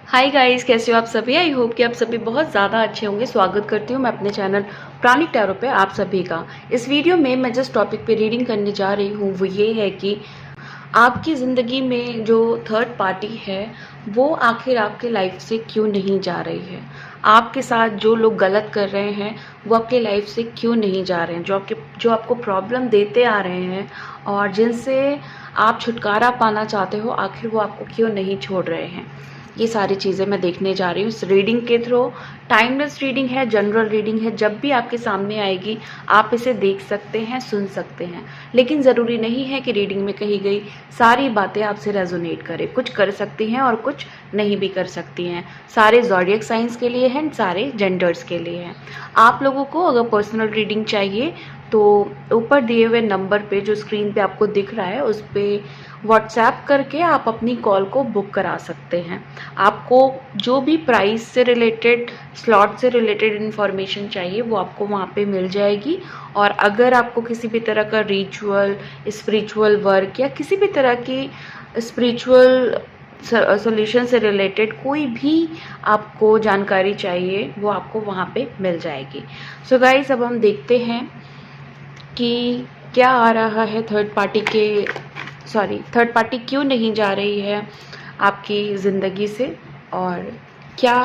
Hi guys, कैसे हो आप सभी। आई होप कि आप सभी बहुत ज़्यादा अच्छे होंगे। स्वागत करती हूँ मैं अपने चैनल प्राणिक टैरो पे आप सभी का। इस वीडियो में मैं जिस टॉपिक पे रीडिंग करने जा रही हूँ वो ये है कि आपकी ज़िंदगी में जो थर्ड पार्टी है वो आखिर आपके लाइफ से क्यों नहीं जा रही है। आपके साथ जो लोग गलत कर रहे हैं वो आपके लाइफ से क्यों नहीं जा रहे हैं, जो आपको प्रॉब्लम देते आ रहे हैं और जिनसे आप छुटकारा पाना चाहते हो, आखिर वो आपको क्यों नहीं छोड़ रहे हैं। ये सारी चीज़ें मैं देखने जा रही हूँ इस रीडिंग के थ्रू। टाइमलेस रीडिंग है, जनरल रीडिंग है, जब भी आपके सामने आएगी आप इसे देख सकते हैं, सुन सकते हैं, लेकिन ज़रूरी नहीं है कि रीडिंग में कही गई सारी बातें आपसे रेजोनेट करें। कुछ कर सकती हैं और कुछ नहीं भी कर सकती हैं। सारे ज़ोडिएक साइंस के लिए हैं, सारे जेंडर्स के लिए हैं। आप लोगों को अगर पर्सनल रीडिंग चाहिए तो ऊपर दिए हुए नंबर पे जो स्क्रीन पे आपको दिख रहा है उस पर व्हाट्सएप करके आप अपनी कॉल को बुक करा सकते हैं। आपको जो भी प्राइस से रिलेटेड, स्लॉट से रिलेटेड इन्फॉर्मेशन चाहिए वो आपको वहाँ पे मिल जाएगी। और अगर आपको किसी भी तरह का रिचुअल, स्पिरिचुअल वर्क या किसी भी तरह की स्पिरिचुअल सॉल्यूशन से रिलेटेड कोई भी आपको जानकारी चाहिए वो आपको वहाँ पे मिल जाएगी। सो गाइस, अब हम देखते हैं कि क्या आ रहा है थर्ड पार्टी क्यों नहीं जा रही है आपकी ज़िंदगी से, और क्या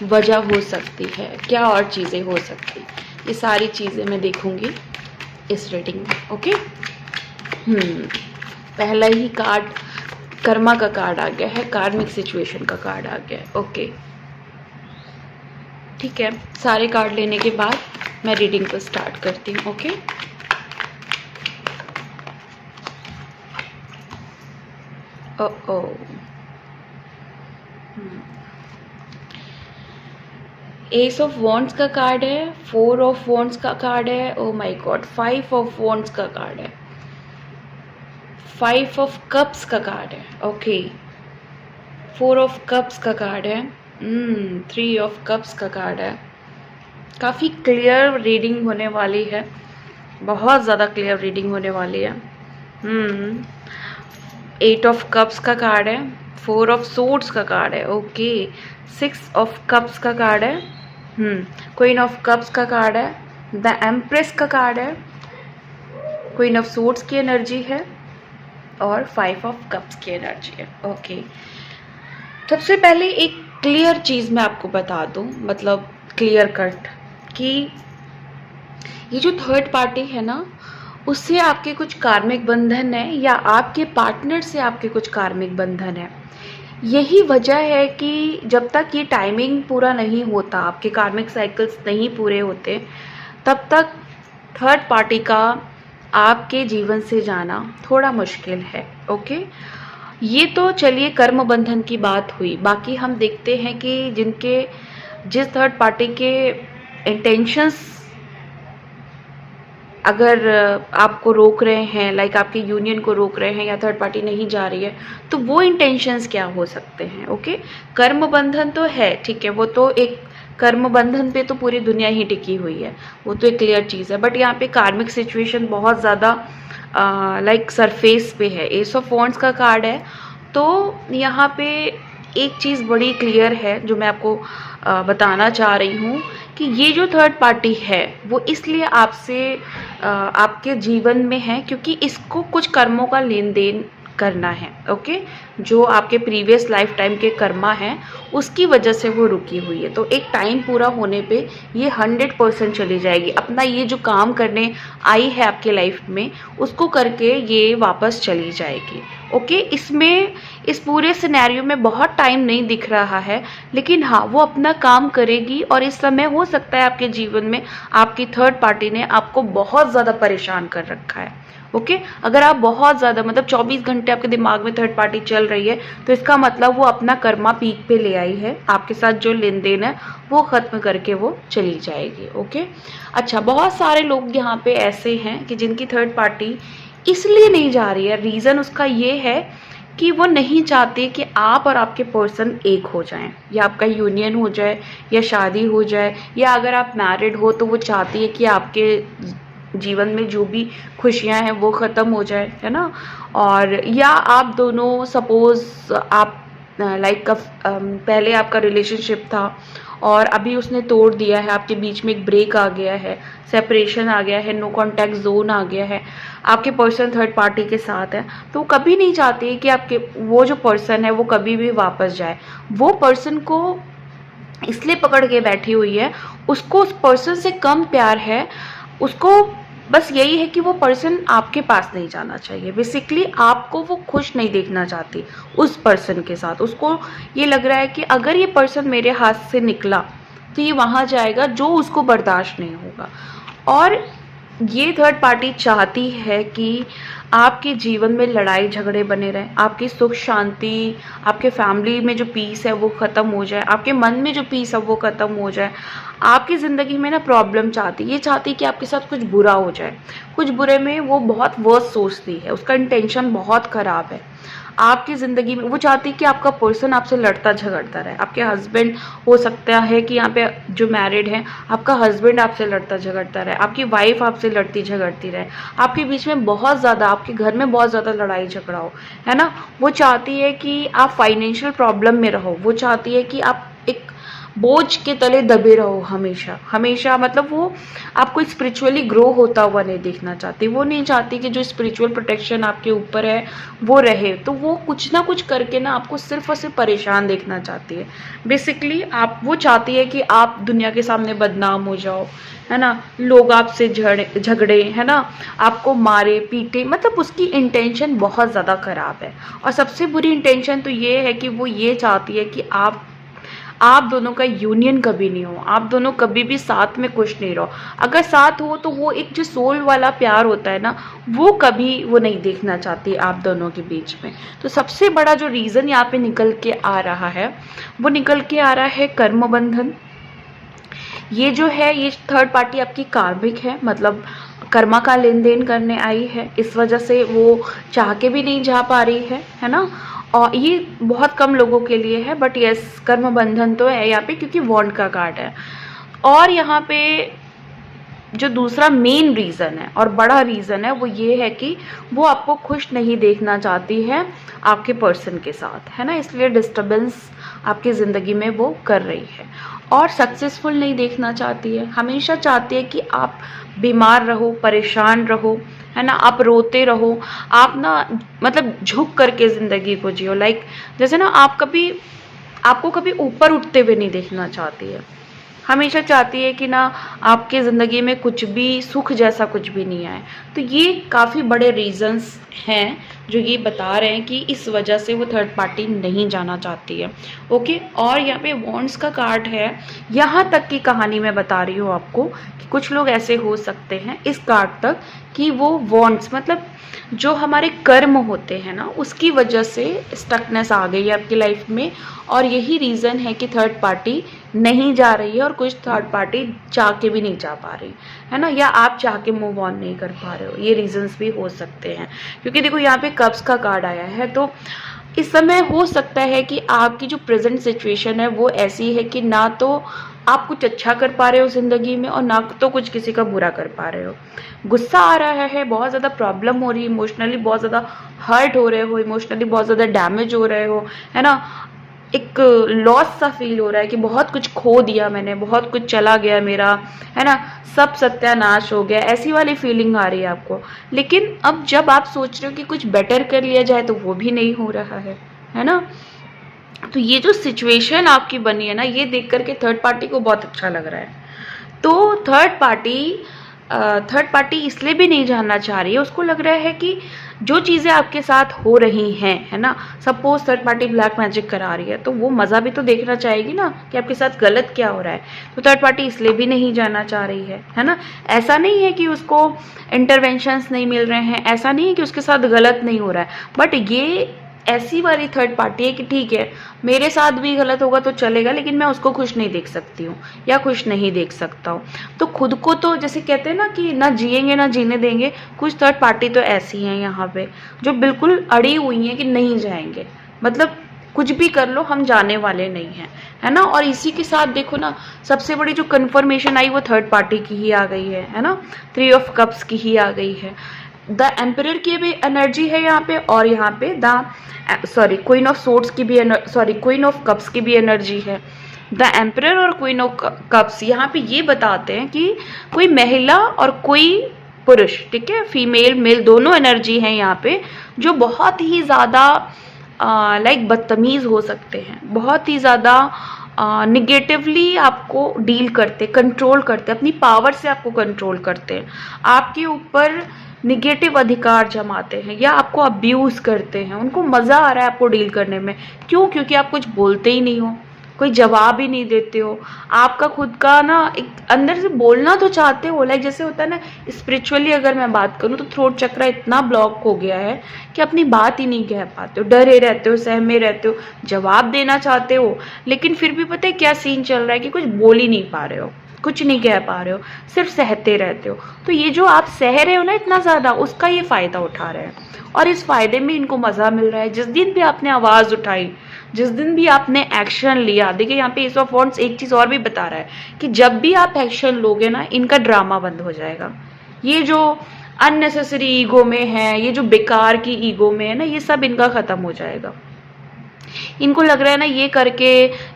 वजह हो सकती है, क्या और चीज़ें हो सकती। ये सारी चीज़ें मैं देखूंगी इस रीडिंग में। ओके। पहला ही कार्ड कर्मा का कार्ड आ गया है, कार्मिक सिचुएशन का कार्ड आ गया है। ओके, ठीक है। सारे कार्ड लेने के बाद मैं रीडिंग को स्टार्ट करती हूँ। ओके। एस ऑफ वॉन्ड्स का कार्ड है, 4 ऑफ वॉन्ड्स का कार्ड है, oh my God 5 of wands का कार्ड है, 5 ऑफ कप्स का कार्ड है। ओके, 4 ऑफ कप्स का कार्ड है, 3 ऑफ कप्स का कार्ड है। काफ़ी क्लियर रीडिंग होने वाली है, बहुत ज़्यादा क्लियर रीडिंग होने वाली है। 8 ऑफ कप्स का कार्ड है, 4 ऑफ सोर्ड्स का कार्ड है। ओके, 6 ऑफ कप्स का कार्ड है, क्वीन ऑफ कप्स का कार्ड है, द एम्प्रेस का कार्ड है, क्वीन ऑफ सोर्ड्स की एनर्जी है और 5 ऑफ कप्स की एनर्जी है। ओके, सबसे पहले एक क्लियर चीज़ मैं आपको बता दूं, मतलब क्लियर कट, कि ये जो थर्ड पार्टी है ना, उससे आपके कुछ कार्मिक बंधन है या आपके पार्टनर से आपके कुछ कार्मिक बंधन है। यही वजह है कि जब तक ये टाइमिंग पूरा नहीं होता, आपके कार्मिक साइकिल्स नहीं पूरे होते, तब तक थर्ड पार्टी का आपके जीवन से जाना थोड़ा मुश्किल है। ओके, ये तो चलिए कर्म बंधन की बात हुई। बाकी हम देखते हैं कि जिस थर्ड पार्टी के इंटेंशंस अगर आपको रोक रहे हैं, लाइक आपके यूनियन को रोक रहे हैं या थर्ड पार्टी नहीं जा रही है, तो वो इंटेंशंस क्या हो सकते हैं। ओके, कर्म बंधन तो है, ठीक है, वो तो एक कर्म बंधन पे तो पूरी दुनिया ही टिकी हुई है, वो तो एक क्लियर चीज़ है। बट यहाँ पे कार्मिक सिचुएशन बहुत ज़्यादा लाइक सरफेस पे है। एस ऑफ वॉन्ड्स का कार्ड है, तो यहाँ पे एक चीज़ बड़ी क्लियर है जो मैं आपको बताना चाह रही हूँ कि ये जो थर्ड पार्टी है वो इसलिए आपसे आपके जीवन में है क्योंकि इसको कुछ कर्मों का लेन देन करना है। ओके, जो आपके प्रीवियस लाइफ टाइम के कर्मा हैं उसकी वजह से वो रुकी हुई है। तो एक टाइम पूरा होने पे ये 100% चली जाएगी। अपना ये जो काम करने आई है आपके लाइफ में उसको करके ये वापस चली जाएगी। ओके, इसमें इस पूरे सिनेरियो में बहुत टाइम नहीं दिख रहा है, लेकिन हाँ वो अपना काम करेगी। और इस समय हो सकता है आपके जीवन में आपकी थर्ड पार्टी ने आपको बहुत ज़्यादा परेशान कर रखा है। ओके, अगर आप बहुत ज़्यादा, मतलब 24 घंटे आपके दिमाग में थर्ड पार्टी चल रही है, तो इसका मतलब वो अपना कर्मा पीक पे ले आई है। आपके साथ जो लेन देन है वो ख़त्म करके वो चली जाएगी। ओके, अच्छा, बहुत सारे लोग यहाँ पे ऐसे हैं कि जिनकी थर्ड पार्टी इसलिए नहीं जा रही है, रीज़न उसका ये है कि वो नहीं चाहते कि आप और आपके पर्सन एक हो जाएं, या आपका यूनियन हो जाए, या शादी हो जाए, या अगर आप मैरिड हो तो वो चाहती है कि आपके जीवन में जो भी खुशियां हैं वो ख़त्म हो जाए, है ना। और या आप दोनों, सपोज़ आप लाइक पहले आपका रिलेशनशिप था और अभी उसने तोड़ दिया है, आपके बीच में एक ब्रेक आ गया है, सेपरेशन आ गया है, नो कॉन्टैक्ट जोन आ गया है, आपके पर्सन थर्ड पार्टी के साथ है, तो वो कभी नहीं चाहती है कि आपके वो जो पर्सन है वो कभी भी वापस जाए। वो पर्सन को इसलिए पकड़ के बैठी हुई है, उसको उस पर्सन से कम प्यार है, उसको बस यही है कि वो पर्सन आपके पास नहीं जाना चाहिए। बेसिकली आपको वो खुश नहीं देखना चाहती उस पर्सन के साथ। उसको ये लग रहा है कि अगर ये पर्सन मेरे हाथ से निकला तो ये वहाँ जाएगा जो उसको बर्दाश्त नहीं होगा। और ये थर्ड पार्टी चाहती है कि आपके जीवन में लड़ाई झगड़े बने रहें, आपकी सुख शांति, आपके फैमिली में जो पीस है वो ख़त्म हो जाए, आपके मन में जो पीस है वो ख़त्म हो जाए। आपकी ज़िंदगी में ना प्रॉब्लम चाहती, ये चाहती कि आपके साथ कुछ बुरा हो जाए। कुछ बुरे में वो बहुत वर्स्ट सोचती है, उसका इंटेंशन बहुत ख़राब है आपकी ज़िंदगी में। वो चाहती कि आपका पर्सन आपसे लड़ता झगड़ता रहे। आपके हस्बैंड, हो सकता है कि यहाँ पे जो मैरिड हैं, आपका हस्बैंड आपसे लड़ता झगड़ता रहे, आपकी वाइफ आपसे लड़ती झगड़ती रहे, आपके बीच में बहुत ज़्यादा, आपके घर में बहुत ज़्यादा लड़ाई झगड़ा हो, है ना। वो चाहती है कि आप फाइनेंशियल प्रॉब्लम में रहो, वो चाहती है कि आप एक बोझ के तले दबे रहो हमेशा हमेशा। मतलब वो आपको स्पिरिचुअली ग्रो होता हुआ नहीं देखना चाहती। वो नहीं चाहती कि जो स्पिरिचुअल प्रोटेक्शन आपके ऊपर है वो रहे। तो वो कुछ ना कुछ करके ना आपको सिर्फ और सिर्फ परेशान देखना चाहती है। बेसिकली आप, वो चाहती है कि आप दुनिया के सामने बदनाम हो जाओ, है ना, लोग आपसे झगड़े, है ना, आपको मारे पीटे। मतलब उसकी इंटेंशन बहुत ज़्यादा ख़राब है। और सबसे बुरी इंटेंशन तो ये है कि वो ये चाहती है कि आप दोनों का यूनियन कभी नहीं हो, आप दोनों कभी भी साथ में खुश नहीं रहो। अगर साथ हो तो वो एक जो सोल वाला प्यार होता है ना, वो कभी वो नहीं देखना चाहती आप दोनों के बीच में। तो सबसे बड़ा जो रीज़न यहाँ पे निकल के आ रहा है, वो निकल के आ रहा है कर्म बंधन। ये जो है, ये थर्ड पार्टी आपकी कार्मिक है, मतलब कर्मा का लेन देन करने आई है। इस वजह से वो चाह के भी नहीं जा पा रही है ना। और ये बहुत कम लोगों के लिए है, बट यस, कर्म बंधन तो है यहाँ पे, क्योंकि वॉन्ड का कार्ड है। और यहाँ पे जो दूसरा मेन रीज़न है और बड़ा रीज़न है, वो ये है कि वो आपको खुश नहीं देखना चाहती है आपके पर्सन के साथ, है ना। इसलिए डिस्टर्बेंस आपकी ज़िंदगी में वो कर रही है। और सक्सेसफुल नहीं देखना चाहती है, हमेशा चाहती है कि आप बीमार रहो, परेशान रहो, है ना, आप रोते रहो, आप ना मतलब झुक करके ज़िंदगी को जियो। लाइक जैसे ना आपको कभी ऊपर उठते हुए नहीं देखना चाहती है। हमेशा चाहती है कि ना आपके ज़िंदगी में कुछ भी सुख जैसा कुछ भी नहीं आए। तो ये काफ़ी बड़े रीज़न्स हैं जो ये बता रहे हैं कि इस वजह से वो थर्ड पार्टी नहीं जाना चाहती है। ओके, और यहाँ पे वॉन्ड्स का कार्ड है। यहाँ तक की कहानी मैं बता रही हूँ आपको कि कुछ लोग ऐसे हो सकते हैं इस कार्ड तक कि वो वॉन्ड्स, मतलब जो हमारे कर्म होते हैं ना, उसकी वजह से स्टकनेस आ गई है आपकी लाइफ में। और यही रीज़न है कि थर्ड पार्टी नहीं जा रही है, और कुछ थर्ड पार्टी चाह के भी नहीं जा पा रही, है ना, या आप चाह के मूव ऑन नहीं कर पा रहे हो। ये रीजंस भी हो सकते हैं, क्योंकि देखो यहाँ पे कप्स का कार्ड आया है। तो इस समय हो सकता है कि आपकी जो प्रेजेंट सिचुएशन है वो ऐसी है कि ना तो आप कुछ अच्छा कर पा रहे हो ज़िंदगी में, और ना तो कुछ किसी का बुरा कर पा रहे हो। गुस्सा आ रहा है, बहुत ज़्यादा प्रॉब्लम हो रही है, इमोशनली बहुत ज़्यादा हर्ट हो रहे हो, इमोशनली बहुत ज़्यादा डैमेज हो रहे हो, है ना। एक लॉस सा फील हो रहा है कि बहुत कुछ खो दिया मैंने, बहुत कुछ चला गया मेरा, है ना, सब सत्यानाश हो गया, ऐसी वाली फीलिंग आ रही है आपको। लेकिन अब जब आप सोच रहे हो कि कुछ बेटर कर लिया जाए तो वो भी नहीं हो रहा है ना। तो ये जो सिचुएशन आपकी बनी है ना, ये देख करके थर्ड पार्टी को बहुत अच्छा लग रहा है। तो थर्ड पार्टी इसलिए भी नहीं जानना चाह रही है, उसको लग रहा है कि जो चीज़ें आपके साथ हो रही हैं, है ना, suppose third party black magic करा रही है, तो वो मज़ा भी तो देखना चाहेगी ना कि आपके साथ गलत क्या हो रहा है। तो थर्ड पार्टी इसलिए भी नहीं जाना चाह रही है ना। ऐसा नहीं है कि उसको इंटरवेंशंस नहीं मिल रहे हैं, ऐसा नहीं है कि उसके साथ गलत नहीं हो रहा है, बट ये ऐसी वाली थर्ड पार्टी है कि ठीक है, मेरे साथ भी गलत होगा तो चलेगा, लेकिन मैं उसको खुश नहीं देख सकती हूँ या खुश नहीं देख सकता हूँ। तो खुद को तो जैसे कहते हैं ना कि ना जिएंगे ना जीने देंगे, कुछ थर्ड पार्टी तो ऐसी हैं यहाँ पे जो बिल्कुल अड़ी हुई हैं कि नहीं जाएंगे, मतलब कुछ भी कर लो हम जाने वाले नहीं हैं, है ना। और इसी के साथ देखो ना, सबसे बड़ी जो कन्फर्मेशन आई वो थर्ड पार्टी की ही आ गई है ना, 3 ऑफ कप्स की ही आ गई है। द एम्परर की भी एनर्जी है यहाँ पे, और यहाँ पे द क्वीन ऑफ सोर्ड्स की भी क्वीन ऑफ कप्स की भी एनर्जी है। द एम्परर और क्वीन ऑफ कप्स यहाँ पे ये बताते हैं कि कोई महिला और कोई पुरुष, ठीक है, फीमेल मेल दोनों एनर्जी है यहाँ पे, जो बहुत ही ज़्यादा लाइक बदतमीज़ हो सकते हैं, बहुत ही ज़्यादा निगेटिवली आपको डील करते, कंट्रोल करते, अपनी पावर से आपको कंट्रोल करते हैं, आपके ऊपर निगेटिव अधिकार जमाते हैं या आपको अब्यूज़ करते हैं। उनको मज़ा आ रहा है आपको डील करने में। क्यों? क्योंकि आप कुछ बोलते ही नहीं हो, कोई जवाब ही नहीं देते हो। आपका खुद का ना एक अंदर से बोलना तो चाहते हो, लाइक जैसे होता है ना, स्पिरिचुअली अगर मैं बात करूँ तो थ्रोट चक्र इतना ब्लॉक हो गया है कि अपनी बात ही नहीं कह पाते हो, डरे रहते हो, सहमे रहते हो, जवाब देना चाहते हो लेकिन फिर भी पता है क्या सीन चल रहा है कि कुछ बोल ही नहीं पा रहे हो, कुछ नहीं कह पा रहे हो, सिर्फ सहते रहते हो। तो ये जो आप सह रहे हो ना इतना ज़्यादा, उसका ये फ़ायदा उठा रहे हैं और इस फ़ायदे में इनको मज़ा मिल रहा है। जिस दिन भी आपने आवाज़ उठाई, जिस दिन भी आपने एक्शन लिया, देखिए यहाँ पे एस ऑफ वॉन्ड्स एक चीज़ और भी बता रहा है कि जब भी आप एक्शन लोगे ना, इनका ड्रामा बंद हो जाएगा। ये जो अननेसेसरी ईगो में है, ये जो बेकार की ईगो में है ना, ये सब इनका ख़त्म हो जाएगा। इनको लग रहा है ना ये करके,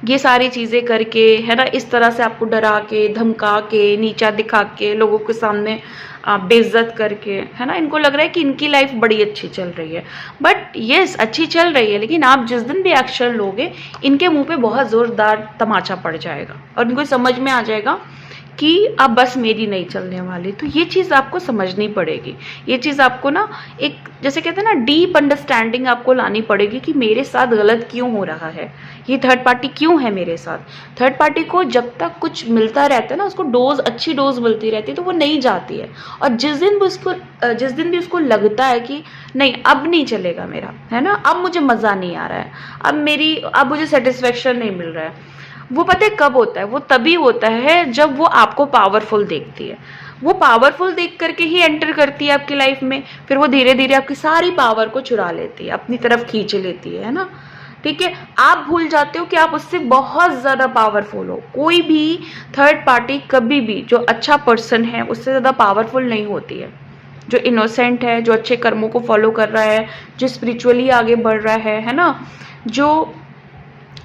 ये सारी चीज़ें करके, है ना, इस तरह से आपको डरा के, धमका के, नीचा दिखा के, लोगों के सामने बेइज्जत करके, है ना, इनको लग रहा है कि इनकी लाइफ बड़ी अच्छी चल रही है। बट यस, अच्छी चल रही है, लेकिन आप जिस दिन भी एक्शन लोगे, इनके मुंह पे बहुत ज़ोरदार तमाचा पड़ जाएगा और इनको समझ में आ जाएगा कि अब बस मेरी नहीं चलने वाली। तो ये चीज़ आपको समझनी पड़ेगी, ये चीज़ आपको ना एक, जैसे कहते हैं ना, डीप अंडरस्टैंडिंग आपको लानी पड़ेगी कि मेरे साथ गलत क्यों हो रहा है, ये थर्ड पार्टी क्यों है मेरे साथ। थर्ड पार्टी को जब तक कुछ मिलता रहता है ना, उसको डोज, अच्छी डोज मिलती रहती है, तो वो नहीं जाती है। और जिस दिन भी उसको लगता है कि नहीं अब नहीं चलेगा मेरा, है ना, अब मुझे मज़ा नहीं आ रहा है, अब मुझे सेटिस्फेक्शन नहीं मिल रहा है, वो पता है कब होता है? वो तभी होता है जब वो आपको पावरफुल देखती है। वो पावरफुल देख करके ही एंटर करती है आपकी लाइफ में, फिर वो धीरे धीरे आपकी सारी पावर को चुरा लेती है, अपनी तरफ खींच लेती है ना, ठीक है। आप भूल जाते हो कि आप उससे बहुत ज़्यादा पावरफुल हो। कोई भी थर्ड पार्टी कभी भी, जो अच्छा पर्सन है, उससे ज़्यादा पावरफुल नहीं होती है। जो इनोसेंट है, जो अच्छे कर्मों को फॉलो कर रहा है, जो स्पिरिचुअली आगे बढ़ रहा है ना, जो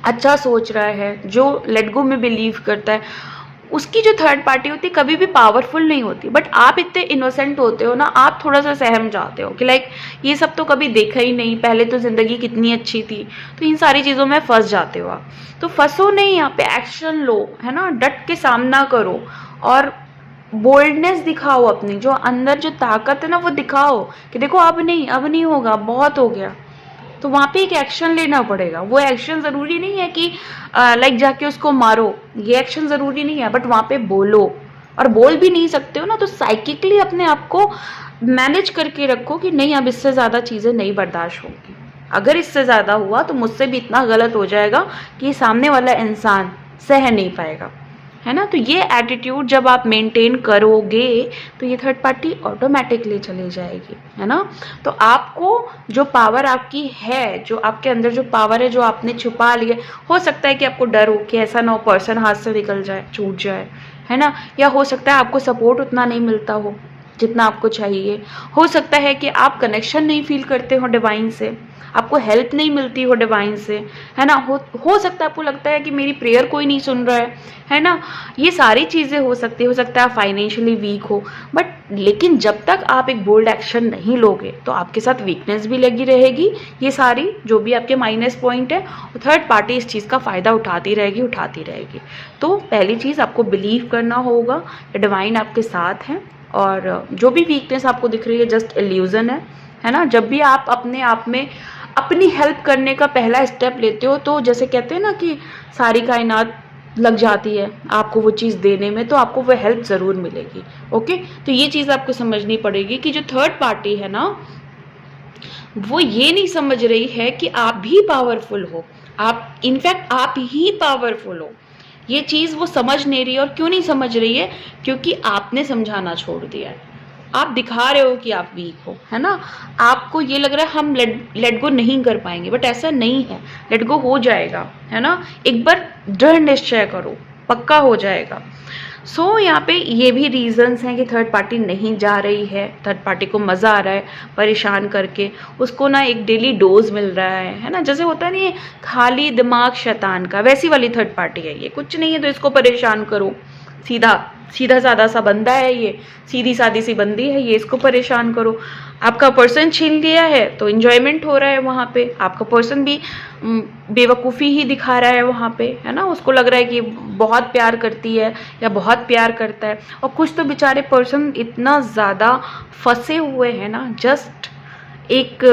अच्छा सोच रहा है, जो लेट गो में बिलीव करता है, उसकी जो थर्ड पार्टी होती है कभी भी पावरफुल नहीं होती। बट आप इतने इनोसेंट होते हो ना, आप थोड़ा सा सहम जाते हो कि लाइक ये सब तो कभी देखा ही नहीं, पहले तो ज़िंदगी कितनी अच्छी थी, तो इन सारी चीज़ों में फंस जाते हो आप। तो फंसो नहीं, यहाँ पे एक्शन लो, है ना, डट के सामना करो और बोल्डनेस दिखाओ, अपनी जो अंदर जो ताकत है ना वो दिखाओ कि देखो अब नहीं होगा, बहुत हो गया। तो वहाँ पे एक एक्शन लेना पड़ेगा। वो एक्शन ज़रूरी नहीं है कि लाइक जाके उसको मारो, ये एक्शन ज़रूरी नहीं है, बट वहाँ पे बोलो। और बोल भी नहीं सकते हो ना, तो साइकिकली अपने आप को मैनेज करके रखो कि नहीं अब इससे ज़्यादा चीज़ें नहीं बर्दाश्त होगी। अगर इससे ज़्यादा हुआ तो मुझसे भी इतना गलत हो जाएगा कि सामने वाला इंसान सह नहीं पाएगा, है ना। तो ये एटीट्यूड जब आप मेंटेन करोगे तो ये थर्ड पार्टी ऑटोमेटिकली चली जाएगी, है ना। तो आपको जो पावर आपकी है, जो आपके अंदर जो पावर है, जो आपने छुपा लिया, हो सकता है कि आपको डर हो कि ऐसा ना हो पर्सन हाथ से निकल जाए, छूट जाए, है ना, या हो सकता है आपको सपोर्ट उतना नहीं मिलता हो जितना आपको चाहिए, हो सकता है कि आप कनेक्शन नहीं फील करते हो डिवाइन से, आपको हेल्प नहीं मिलती हो डिवाइन से, है ना, हो सकता है आपको लगता है कि मेरी प्रेयर कोई नहीं सुन रहा है ना, ये सारी चीज़ें हो सकती है आप फाइनेंशियली वीक हो। बट लेकिन जब तक आप एक बोल्ड एक्शन नहीं लोगे तो आपके साथ वीकनेस भी लगी रहेगी, ये सारी जो भी आपके माइनस पॉइंट है, थर्ड पार्टी इस चीज़ का फ़ायदा उठाती रहेगी। तो पहली चीज़ आपको बिलीव करना होगा कि डिवाइन आपके साथ हैं और जो भी वीकनेस आपको दिख रही है जस्ट इल्यूजन है ना। जब भी आप अपने आप में अपनी हेल्प करने का पहला स्टेप लेते हो तो जैसे कहते हैं ना कि सारी कायनात लग जाती है आपको वो चीज़ देने में, तो आपको वो हेल्प ज़रूर मिलेगी। ओके, तो ये चीज़ आपको समझनी पड़ेगी कि जो थर्ड पार्टी है ना, वो ये नहीं समझ रही है कि आप भी पावरफुल हो, आप इनफैक्ट आप ही पावरफुल हो। ये चीज़ वो समझ नहीं रही है। और क्यों नहीं समझ रही है? क्योंकि आपने समझाना छोड़ दिया है। आप दिखा रहे हो कि आप वीक हो, है ना, आपको ये लग रहा है हम लेट गो नहीं कर पाएंगे, बट ऐसा नहीं है, लेट गो हो जाएगा, है ना। एक बार दृढ़ निश्चय करो, पक्का हो जाएगा। सो यहाँ पे ये भी रीजंस हैं कि थर्ड पार्टी नहीं जा रही है, थर्ड पार्टी को मज़ा आ रहा है परेशान करके, उसको ना एक डेली डोज मिल रहा है ना, जैसे होता नहीं है खाली दिमाग शैतान का, वैसी वाली थर्ड पार्टी है ये। कुछ नहीं है तो इसको परेशान करो, सीधा सीधा साधा सा बंदा है ये, सीधी सादी सी बंदी है ये, इसको परेशान करो। आपका पर्सन छीन लिया है तो इंजॉयमेंट हो रहा है वहाँ पे, आपका पर्सन भी बेवकूफ़ी ही दिखा रहा है वहाँ पे, है ना, उसको लग रहा है कि बहुत प्यार करती है या बहुत प्यार करता है। और कुछ तो बेचारे पर्सन इतना ज़्यादा फंसे हुए हैं ना, जस्ट एक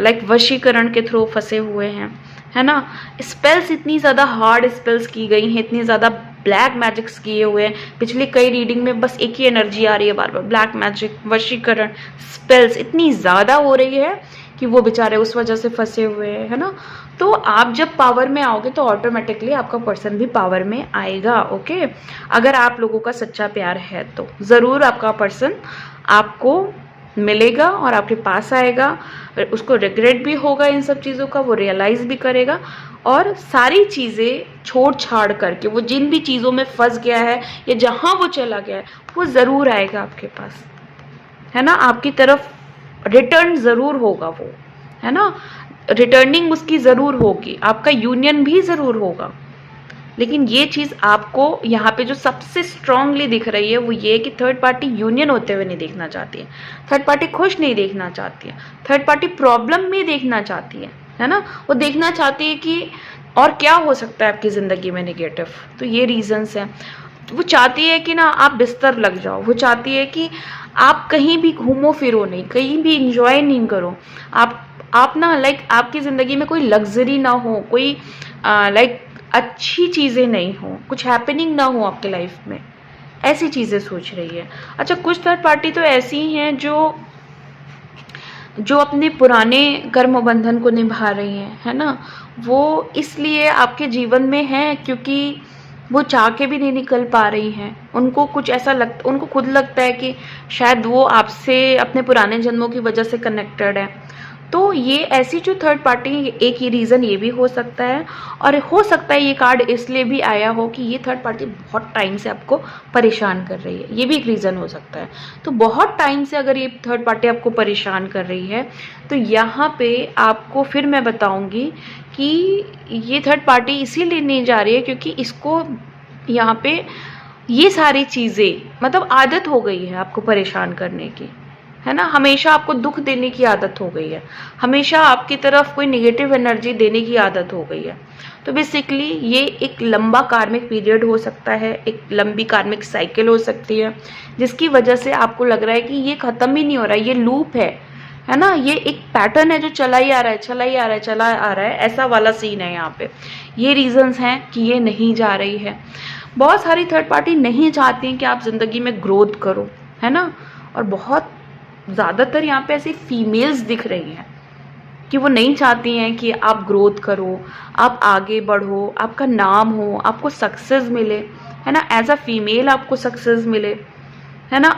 लाइक वशीकरण के थ्रू फंसे हुए हैं, है ना। स्पेल्स इतनी ज़्यादा हार्ड स्पेल्स की गई हैं, इतनी ज़्यादा ब्लैक मैजिक्स किए हुए हैं। पिछली कई रीडिंग में बस एक ही एनर्जी आ रही है बार बार, ब्लैक मैजिक, वशीकरण, स्पेल्स इतनी ज़्यादा हो रही है कि वो बेचारे उस वजह से फंसे हुए हैं, है ना। तो आप जब पावर में आओगे तो ऑटोमेटिकली आपका पर्सन भी पावर में आएगा। ओके, अगर आप लोगों का सच्चा प्यार है तो ज़रूर आपका पर्सन आपको मिलेगा और आपके पास आएगा। उसको रिग्रेट भी होगा इन सब चीज़ों का, वो रियलाइज़ भी करेगा और सारी चीज़ें छोड़ छाड़ करके, वो जिन भी चीज़ों में फंस गया है या जहाँ वो चला गया है, वो ज़रूर आएगा आपके पास, है ना। आपकी तरफ रिटर्न ज़रूर होगा वो, है ना, रिटर्निंग उसकी ज़रूर होगी, आपका यूनियन भी ज़रूर होगा। लेकिन ये चीज़ आपको यहाँ पे जो सबसे स्ट्रांगली दिख रही है वो ये है कि थर्ड पार्टी यूनियन होते हुए नहीं देखना चाहती है, थर्ड पार्टी खुश नहीं देखना चाहती है, थर्ड पार्टी प्रॉब्लम में देखना चाहती है ना। वो देखना चाहती है कि और क्या हो सकता है आपकी ज़िंदगी में नेगेटिव। तो ये रीजंस हैं। वो चाहती है कि ना आप बिस्तर लग जाओ, वो चाहती है कि आप कहीं भी घूमो फिरो नहीं, कहीं भी इंजॉय नहीं करो, आप ना लाइक आपकी ज़िंदगी में कोई लग्जरी ना हो, कोई लाइक अच्छी चीज़ें नहीं हो, कुछ हैपनिंग ना हो आपके लाइफ में, ऐसी चीज़ें सोच रही है। अच्छा, कुछ थर्ड पार्टी तो ऐसी हैं जो अपने पुराने कर्म बंधन को निभा रही हैं, है ना। वो इसलिए आपके जीवन में हैं क्योंकि वो चाह के भी नहीं निकल पा रही हैं। उनको कुछ ऐसा उनको खुद लगता है कि शायद वो आपसे अपने पुराने जन्मों की वजह से कनेक्टेड है। तो ये ऐसी जो थर्ड पार्टी, एक ही रीज़न ये भी हो सकता है, और हो सकता है ये कार्ड इसलिए भी आया हो कि ये थर्ड पार्टी बहुत टाइम से आपको परेशान कर रही है, ये भी एक रीज़न हो सकता है। तो बहुत टाइम से अगर ये थर्ड पार्टी आपको परेशान कर रही है तो यहाँ पे आपको फिर मैं बताऊँगी कि ये थर्ड पार्टी इसीलिए नहीं जा रही है क्योंकि इसको यहाँ पे ये सारी चीज़ें मतलब आदत हो गई है आपको परेशान करने की, है ना। हमेशा आपको दुख देने की आदत हो गई है, हमेशा आपकी तरफ कोई नेगेटिव एनर्जी देने की आदत हो गई है। तो बेसिकली ये एक लंबा कार्मिक पीरियड हो सकता है, एक लंबी कार्मिक साइकिल हो सकती है, जिसकी वजह से आपको लग रहा है कि ये ख़त्म ही नहीं हो रहा है, ये लूप है ना, ये एक पैटर्न है जो चला ही आ रहा है, चला ही आ रहा है, चला आ रहा है, ऐसा वाला सीन है यहाँ पे। ये रीजंस हैं कि ये नहीं जा रही है। बहुत सारी थर्ड पार्टी नहीं चाहती हैं कि आप ज़िंदगी में ग्रोथ करो, है ना। और बहुत ज़्यादातर यहाँ पे ऐसी फीमेल्स दिख रही हैं कि वो नहीं चाहती हैं कि आप ग्रोथ करो, आप आगे बढ़ो, आपका नाम हो, आपको सक्सेस मिले, है ना, एज अ फीमेल आपको सक्सेस मिले, है ना।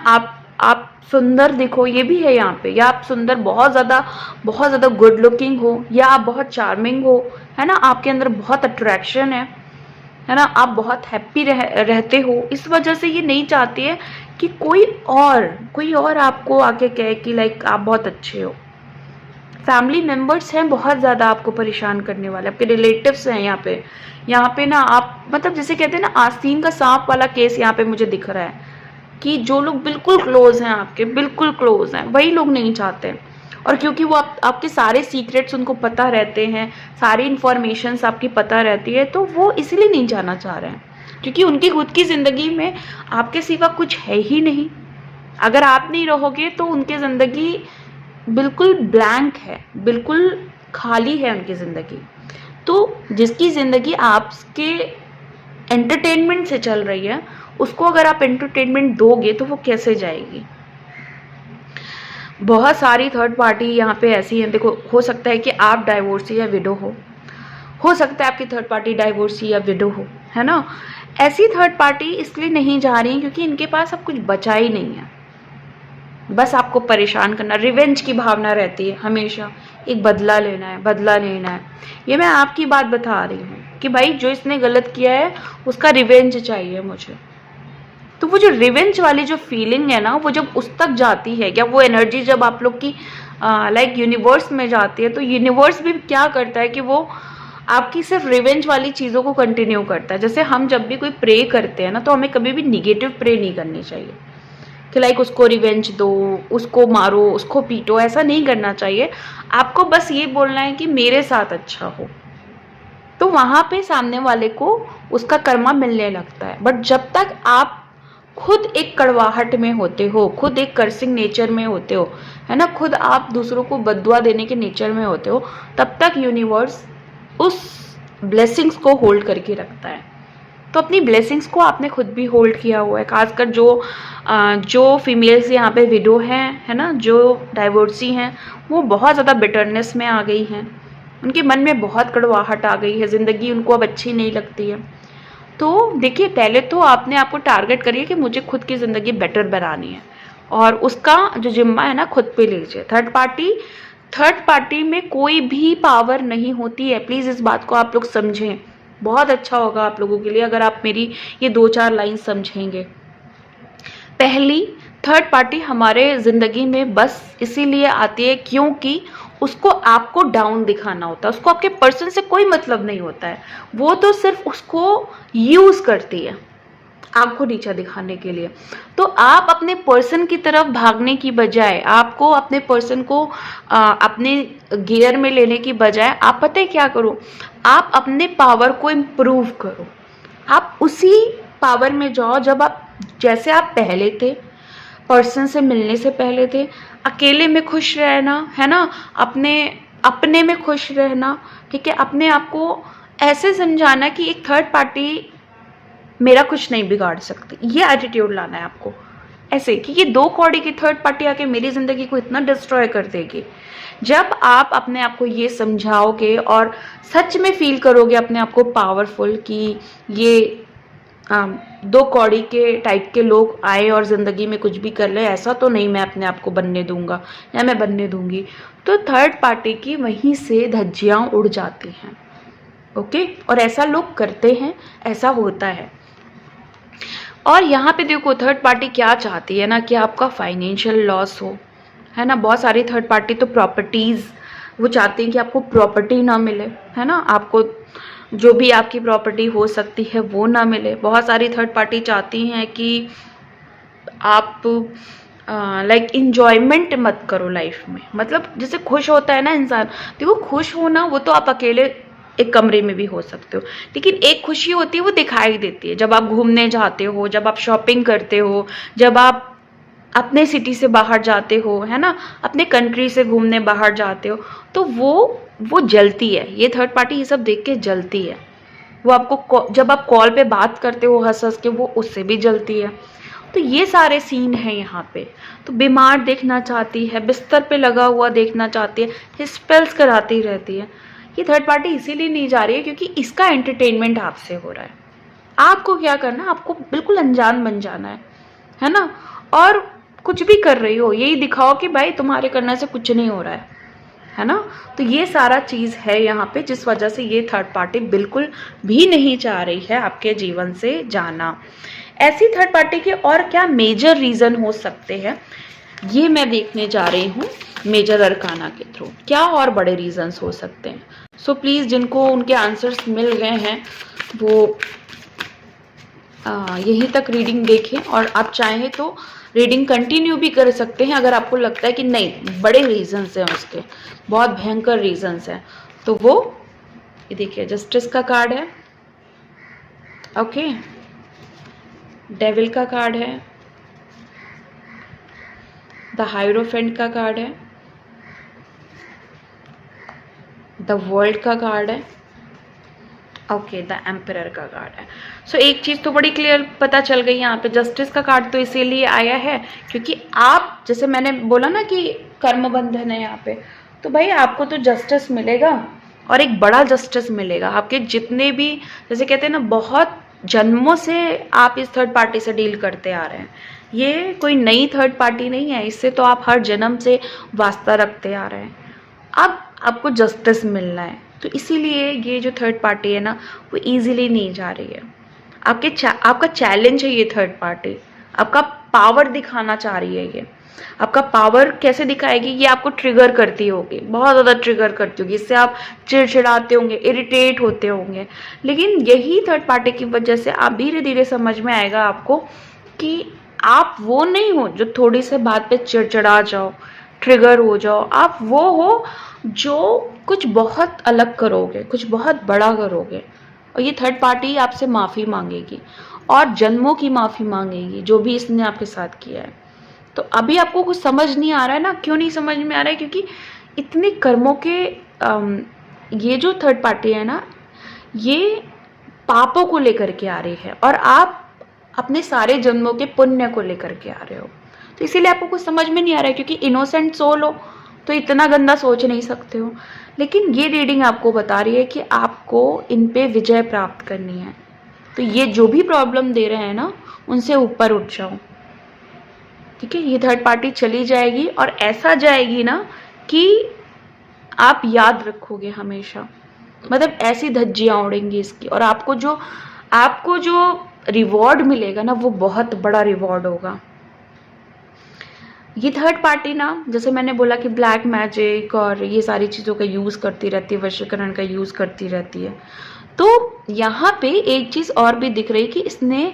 आप सुंदर दिखो, ये भी है यहाँ पे, या आप सुंदर बहुत ज़्यादा गुड लुकिंग हो, या आप बहुत चार्मिंग हो, है ना, आपके अंदर बहुत अट्रैक्शन है ना, आप बहुत हैप्पी रहते हो। इस वजह से ये नहीं चाहती है कि कोई और आपको आके कहे कि लाइक आप बहुत अच्छे हो। फैमिली मेंबर्स हैं बहुत ज़्यादा आपको परेशान करने वाले, आपके रिलेटिव्स हैं यहाँ पे ना, आप मतलब जैसे कहते हैं ना आस्तीन का सांप वाला केस यहाँ पे मुझे दिख रहा है कि जो लोग बिल्कुल क्लोज हैं आपके, बिल्कुल क्लोज हैं, वही लोग नहीं चाहते। और क्योंकि वो आपके सारे सीक्रेट्स उनको पता रहते हैं, सारी इन्फॉर्मेशंस आपकी पता रहती है, तो वो इसलिए नहीं जाना चाह रहे हैं क्योंकि उनकी खुद की ज़िंदगी में आपके सिवा कुछ है ही नहीं। अगर आप नहीं रहोगे तो उनकी ज़िंदगी बिल्कुल ब्लैंक है, बिल्कुल खाली है उनकी ज़िंदगी। तो जिसकी ज़िंदगी आपके एंटरटेनमेंट से चल रही है, उसको अगर आप एंटरटेनमेंट दोगे तो वो कैसे जाएगी। बहुत सारी थर्ड पार्टी यहाँ पे ऐसी हैं, देखो हो सकता है कि आप डाइवोर्सी या विडो हो सकता है आपकी थर्ड पार्टी डाइवोर्सी या विडो हो, है ना। ऐसी थर्ड पार्टी इसलिए नहीं जा रही क्योंकि इनके पास अब कुछ बचा ही नहीं है, बस आपको परेशान करना, रिवेंज की भावना रहती है हमेशा, एक बदला लेना है। ये मैं आपकी बात बता रही हूँ कि भाई जो इसने गलत किया है उसका रिवेंज चाहिए मुझे, तो वो जो रिवेंज वाली जो फीलिंग है ना, वो जब उस तक जाती है, या वो एनर्जी जब आप लोग की लाइक यूनिवर्स में जाती है, तो यूनिवर्स भी क्या करता है कि वो आपकी सिर्फ रिवेंज वाली चीज़ों को कंटिन्यू करता है। जैसे हम जब भी कोई प्रे करते हैं ना, तो हमें कभी भी निगेटिव प्रे नहीं करनी चाहिए कि लाइक उसको रिवेंज दो, उसको मारो, उसको पीटो, ऐसा नहीं करना चाहिए। आपको बस ये बोलना है कि मेरे साथ अच्छा हो, तो वहाँ पे सामने वाले को उसका कर्मा मिलने लगता है। बट जब तक आप खुद एक कड़वाहट में होते हो, खुद एक कर्सिंग नेचर में होते हो, है ना, खुद आप दूसरों को बद्दुआ देने के नेचर में होते हो, तब तक यूनिवर्स उस ब्लेसिंग्स को होल्ड करके रखता है। तो अपनी ब्लेसिंग्स को आपने खुद भी होल्ड किया हुआ है। खासकर जो फीमेल्स यहाँ पे विडो हैं, है ना, जो डाइवोर्सी हैं, वो बहुत ज़्यादा बिटरनेस में आ गई हैं, उनके मन में बहुत कड़वाहट आ गई है, ज़िंदगी उनको अब अच्छी नहीं लगती है। तो देखिए, पहले तो आपने आपको टारगेट करिए कि मुझे खुद की ज़िंदगी बेटर बनानी है, और उसका जो जिम्मा है ना खुद पे लीजिए। थर्ड पार्टी में कोई भी पावर नहीं होती है, प्लीज़ इस बात को आप लोग समझें। बहुत अच्छा होगा आप लोगों के लिए अगर आप मेरी ये 2-4 लाइन समझेंगे। पहली, थर्ड पार्टी हमारे ज़िंदगी में बस इसीलिए आती है क्योंकि उसको आपको डाउन दिखाना होता है, उसको आपके पर्सन से कोई मतलब नहीं होता है, वो तो सिर्फ उसको यूज़ करती है आपको नीचा दिखाने के लिए। तो आप अपने पर्सन की तरफ भागने की बजाय, आपको अपने पर्सन को अपने गियर में लेने की बजाय, आप पता है क्या करो, आप अपने पावर को इम्प्रूव करो। आप उसी पावर में जाओ जब आप, जैसे आप पहले थे, पर्सन से मिलने से पहले थे, अकेले में खुश रहना, है ना, अपने में खुश रहना, ठीक है, अपने आप को ऐसे समझाना कि एक थर्ड पार्टी मेरा कुछ नहीं बिगाड़ सकती, ये एटीट्यूड लाना है आपको। ऐसे कि ये 2 कौड़ी की थर्ड पार्टी आके मेरी ज़िंदगी को इतना डिस्ट्रॉय कर देगी। जब आप अपने आप को ये समझाओगे और सच में फील करोगे अपने आप को पावरफुल कि ये 2 कौड़ी के टाइप के लोग आए और ज़िंदगी में कुछ भी कर ले, ऐसा तो नहीं मैं अपने आप को बनने दूंगा या मैं बनने दूंगी, तो थर्ड पार्टी की वहीं से धज्जियाँ उड़ जाती हैं। ओके, और ऐसा लोग करते हैं, ऐसा होता है। और यहाँ पे देखो, थर्ड पार्टी क्या चाहती है ना कि आपका फाइनेंशियल लॉस हो, है ना। बहुत सारी थर्ड पार्टी तो प्रॉपर्टीज़, वो चाहती हैं कि आपको प्रॉपर्टी ना मिले, है ना, आपको जो भी आपकी प्रॉपर्टी हो सकती है वो ना मिले। बहुत सारी थर्ड पार्टी चाहती हैं कि आप लाइक इंजॉयमेंट मत करो लाइफ में। मतलब जैसे खुश होता है ना इंसान, देखो खुश होना वो तो आप अकेले एक कमरे में भी हो सकते हो, लेकिन एक खुशी होती है वो दिखाई देती है जब आप घूमने जाते हो, जब आप शॉपिंग करते हो, जब आप अपने सिटी से बाहर जाते हो, है ना, अपने कंट्री से घूमने बाहर जाते हो, तो वो जलती है। ये थर्ड पार्टी ये सब देख के जलती है। वो आपको जब आप कॉल पे बात करते हो हंस हंस के, वो उससे भी जलती है। तो ये सारे सीन हैं यहाँ पे। तो बीमार देखना चाहती है, बिस्तर पे लगा हुआ देखना चाहती है, स्पेल्स कराती रहती है। ये थर्ड पार्टी इसीलिए नहीं जा रही है क्योंकि इसका एंटरटेनमेंट आपसे हो रहा है। आपको क्या करना है, आपको बिल्कुल अनजान बन जाना है ना, और कुछ भी कर रही हो यही दिखाओ कि भाई तुम्हारे करने से कुछ नहीं हो रहा है ना। तो ये सारा चीज़ है यहाँ पे, जिस वजह से ये थर्ड पार्टी बिल्कुल भी नहीं चाह रही है आपके जीवन से जाना। ऐसी थर्ड पार्टी के और क्या मेजर रीज़न हो सकते हैं, ये मैं देखने जा रही हूँ मेजर अरकाना के थ्रू, क्या और बड़े रीजंस हो सकते हैं। सो प्लीज़ जिनको उनके आंसर्स मिल गए हैं वो यहीं तक रीडिंग देखें, और आप चाहें तो रीडिंग कंटिन्यू भी कर सकते हैं अगर आपको लगता है कि नहीं बड़े रीजंस हैं उसके, बहुत भयंकर रीजंस हैं। तो वो ये देखिए, जस्टिस का कार्ड है, ओके, डेविल का कार्ड है, द हायरोफेंट का कार्ड है, द वर्ल्ड का कार्ड है, ओके, द एम्परर का कार्ड है। सो एक चीज़ तो बड़ी क्लियर पता चल गई यहाँ पे, जस्टिस का कार्ड तो इसीलिए आया है क्योंकि आप, जैसे मैंने बोला ना कि कर्म बंधन है यहाँ पे, तो भाई आपको तो जस्टिस मिलेगा और एक बड़ा जस्टिस मिलेगा। आपके जितने भी, जैसे कहते हैं ना, बहुत जन्मों से आप इस थर्ड पार्टी से डील करते आ रहे हैं, ये कोई नई थर्ड पार्टी नहीं है, इससे तो आप हर जन्म से वास्ता रखते आ रहे हैं। अब आपको जस्टिस मिलना है, तो इसीलिए ये जो थर्ड पार्टी है ना वो इजीली नहीं जा रही है। आपका चैलेंज है ये थर्ड पार्टी, आपका पावर दिखाना चाह रही है ये। आपका पावर कैसे दिखाएगी, ये आपको ट्रिगर करती होगी, बहुत ज़्यादा ट्रिगर करती होगी, इससे आप चिड़चिड़ाते होंगे, इरिटेट होते होंगे। लेकिन यही थर्ड पार्टी की वजह से आप धीरे धीरे समझ में आएगा आपको कि आप वो नहीं हो जो थोड़ी से बात पे चिड़चिड़ा जाओ, ट्रिगर हो जाओ। आप वो हो जो कुछ बहुत अलग करोगे, कुछ बहुत बड़ा करोगे। और ये थर्ड पार्टी आपसे माफ़ी मांगेगी और जन्मों की माफ़ी मांगेगी जो भी इसने आपके साथ किया है। तो अभी आपको कुछ समझ नहीं आ रहा है ना, क्यों नहीं समझ में आ रहा है? क्योंकि इतने कर्मों के ये जो थर्ड पार्टी है ना, ये पापों को लेकर के आ रही है और आप अपने सारे जन्मों के पुण्य को लेकर के आ रहे हो। तो इसीलिए आपको कुछ समझ में नहीं आ रहा है, क्योंकि इनोसेंट सोल हो तो इतना गंदा सोच नहीं सकते हो। लेकिन ये रीडिंग आपको बता रही है कि आपको इन पे विजय प्राप्त करनी है। तो ये जो भी प्रॉब्लम दे रहे हैं ना, उनसे ऊपर उठ जाओ, ठीक है। ये थर्ड पार्टी चली जाएगी और ऐसा जाएगी ना कि आप याद रखोगे हमेशा, मतलब ऐसी धज्जियां उड़ेंगी इसकी। और आपको जो रिवॉर्ड मिलेगा ना, वो बहुत बड़ा रिवॉर्ड होगा। ये थर्ड पार्टी ना, जैसे मैंने बोला कि ब्लैक मैजिक और ये सारी चीज़ों का यूज़ करती रहती है, वशीकरण का यूज़ करती रहती है। तो यहाँ पे एक चीज़ और भी दिख रही कि इसने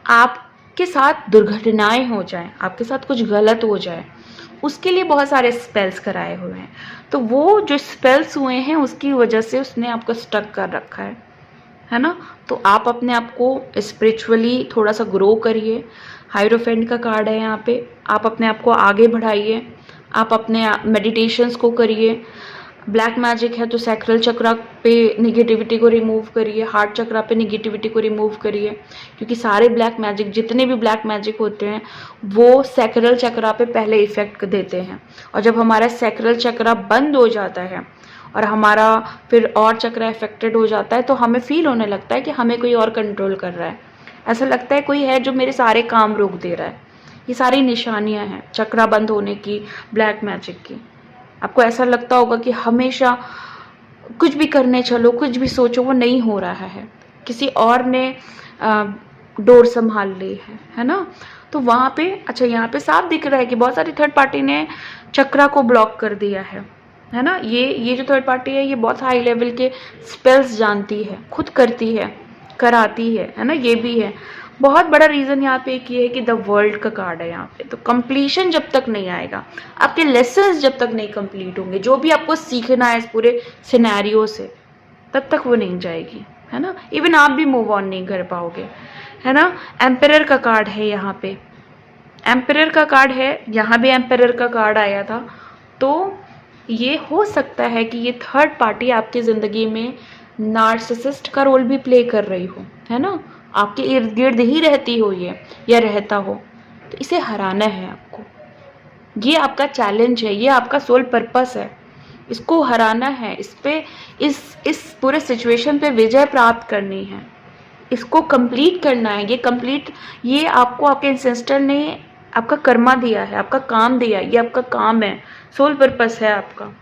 आपके साथ दुर्घटनाएं हो जाए, आपके साथ कुछ गलत हो जाए, उसके लिए बहुत सारे स्पेल्स कराए हुए हैं। तो वो जो स्पेल्स हुए हैं उसकी वजह से उसने आपको स्टक कर रखा है ना। तो आप अपने आप को स्पिरिचुअली थोड़ा सा ग्रो करिए। हायरोफेंट का कार्ड है यहाँ पे, आप अपने आप को आगे बढ़ाइए, आप अपने मेडिटेशंस को करिए। ब्लैक मैजिक है तो सैक्रल चक्रा पे निगेटिविटी को रिमूव करिए, हार्ट चक्रा पे निगेटिविटी को रिमूव करिए, क्योंकि सारे ब्लैक मैजिक, जितने भी ब्लैक मैजिक होते हैं वो सैक्रल चक्रा पे पहले इफेक्ट देते हैं। और जब हमारा सैक्रल चक्रा बंद हो जाता है और हमारा फिर और चक्रा इफेक्टेड हो जाता है, तो हमें फील होने लगता है कि हमें कोई और कंट्रोल कर रहा है। ऐसा लगता है कोई है जो मेरे सारे काम रोक दे रहा है। ये सारी निशानियां हैं चक्रा बंद होने की, ब्लैक मैजिक की। आपको ऐसा लगता होगा कि हमेशा कुछ भी करने चलो, कुछ भी सोचो, वो नहीं हो रहा है, किसी और ने डोर संभाल ली है ना। तो वहाँ पे अच्छा, यहाँ पे साफ दिख रहा है कि बहुत सारी थर्ड पार्टी ने चक्रा को ब्लॉक कर दिया है ना। ये जो थर्ड पार्टी है, ये बहुत हाई लेवल के स्पेल्स जानती है, खुद करती है, कराती है ना। ये भी है बहुत बड़ा रीज़न यहाँ पे एक ये है कि द वर्ल्ड का कार्ड है यहाँ पे। तो कंप्लीशन जब तक नहीं आएगा, आपके लेसन्स जब तक नहीं कंप्लीट होंगे, जो भी आपको सीखना है इस पूरे सिनेरियो से, तब तक वो नहीं जाएगी, है ना। इवन आप भी मूव ऑन नहीं कर पाओगे, है ना। एम्परर का कार्ड है यहाँ पे, एम्परर का कार्ड है, यहाँ भी एम्परर का कार्ड आया था। तो ये हो सकता है कि ये थर्ड पार्टी आपकी ज़िंदगी में नार्सिसिस्ट का रोल भी प्ले कर रही हो, है ना। आपके इर्द गिर्द ही रहती हो ये, या रहता हो। तो इसे हराना है आपको, ये आपका चैलेंज है, ये आपका सोल पर्पस है। इसको हराना है, इस पूरे सिचुएशन पे विजय प्राप्त करनी है, इसको कंप्लीट करना है। ये आपको आपके एंसेस्टर ने आपका कर्मा दिया है, आपका काम दिया है, ये आपका काम है, सोल पर्पस है आपका।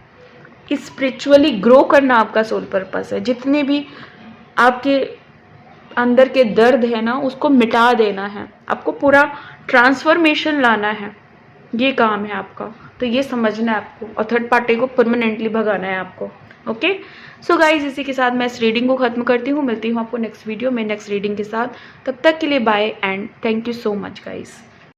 स्पिरिचुअली ग्रो करना आपका सोल पर्पस है। जितने भी आपके अंदर के दर्द है ना, उसको मिटा देना है आपको, पूरा ट्रांसफॉर्मेशन लाना है, ये काम है आपका। तो ये समझना है आपको, और थर्ड पार्टी को परमानेंटली भगाना है आपको। ओके सो गाइज, इसी के साथ मैं इस रीडिंग को ख़त्म करती हूँ। मिलती हूँ आपको नेक्स्ट वीडियो में नेक्स्ट रीडिंग के साथ। तब तक के लिए bye and thank you so much guys.